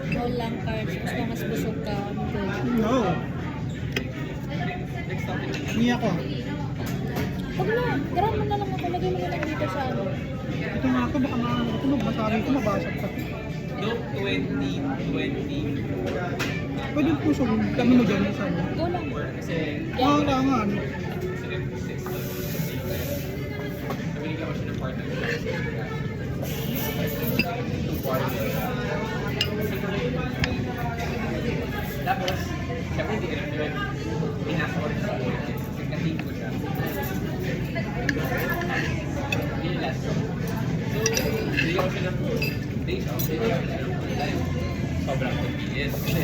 No lang carbs. As long as busog ka. Good. No. Hindi ako. Huwag na. Gram mo na lang ako. Lagay mo na lang dito sa ano. Ito nga ako, baka masabi ko, mabasag pa. No, 20. Pwede po sa kami mo dyan sa ano. Go lang. Kasi, Kailangan. nabili ko siya ng partner. Tapos, syempre hindi ka naman yun. Pinasa ko rin sa ulo. Nag-team ko siya. Yun last. So, hindi ako siya ng days off. Hindi ako siya ng full time. Sobrang convenient. Kasi,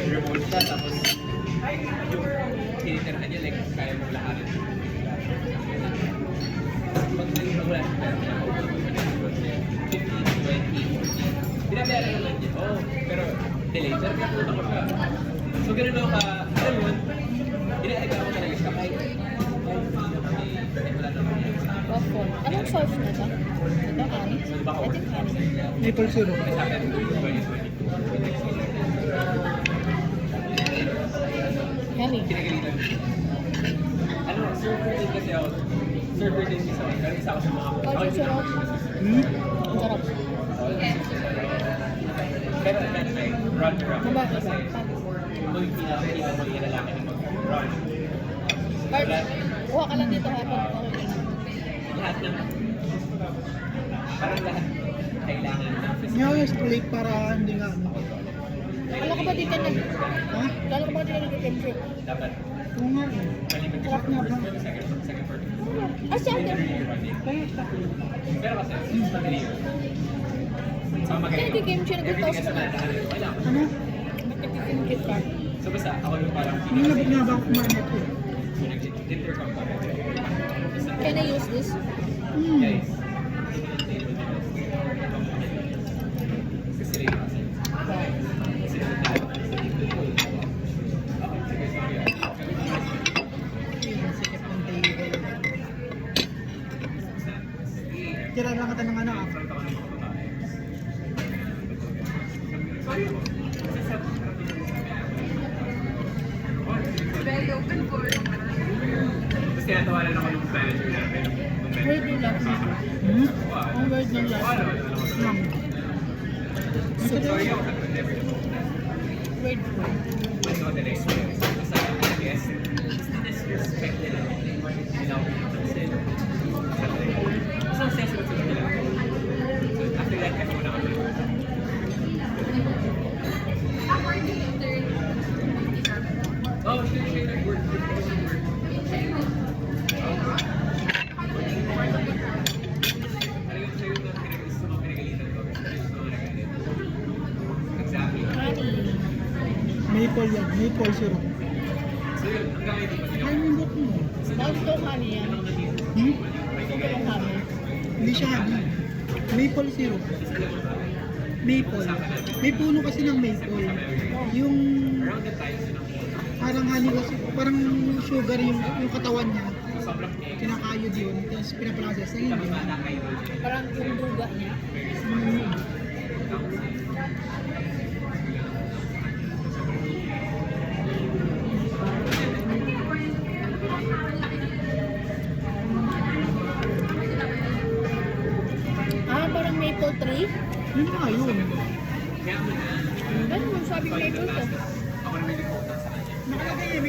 remote siya. Tapos, yung tinitirhan niya, like, kaya mong lahatin. Pag wala siya, 15, 20, binabayaran naman niya. Oh, pero delay. Pero pinapunta ko siya. So, ganun ako ka, alam mo, ina-alaga ko talaga siya. Kahit wala naman niya. Waffle. Anong sauce na ito? Ito, honey? So, di ba ako? I think honey. Maple syrup. Sa akin, 2022. Honey. Kinagalitan. Ano, surfer din kasi ako. Surfer din kasi ako. Pero isa ako sa mga... Ang sarap. Ang sarap. Pero at that time, runner ako. Diba? Kasi, muy pinakita mo yung lalaki na mag-run. Carbs. Kuha ka lang dito hapon. Okay. Lahat ng... Parang lahat kailangan ng physical. Nga yung straight para hindi nga ano. Alam ko ba dito nag... Ha? Alam ko ba dito nag-chemistry? Dapat Oo nga eh. maliban ka Sarap nga ba? second part. Ah, siya. Kaya sa Pero kasi, since madali yun. So, Kaya nag-chemistry, everything nag-toast kasi ka. nadaanan. Wala ako. ano? Nag-chemistry ka. So, basta ako yung parang Yung labig nga ba ako kumain ito? nag-intercom kami. Can I use this? Guys. Kasi rin kasi. Sikip ng table. Tira lang kita ng ano ah. Tapos tinatawanan ako yung manager namin. Word yung last. Ang word ng last. Ma'am. Sorry ako sa never. Word. Let's go to the next one. Basta, I guess, it's the disrespect nila. You know, kasi, basta sensitive sila nila. So, after that, kasi muna kami. Oh, sure, work. Exactly. Honey. Maple yan. Maple syrup. So yun, hanggang ngayon di pa Ay, nindot mo. Bakit ito honey yan? Ito yung honey. Hindi siya honey. Maple syrup. Maple. May puno kasi ng maple. Yung around the time, parang honey kasi, parang sugar yung katawan niya. sobrang egg. Kinakayod yun. Tapos pinaprocess na yun. Kami bata kayo. Parang yung duga niya. Ah, parang maple tree? Yun nga yun. Kaya mo na, Ano yung sabi maple to? ako naman yung sa kanya. Nakalagay eh,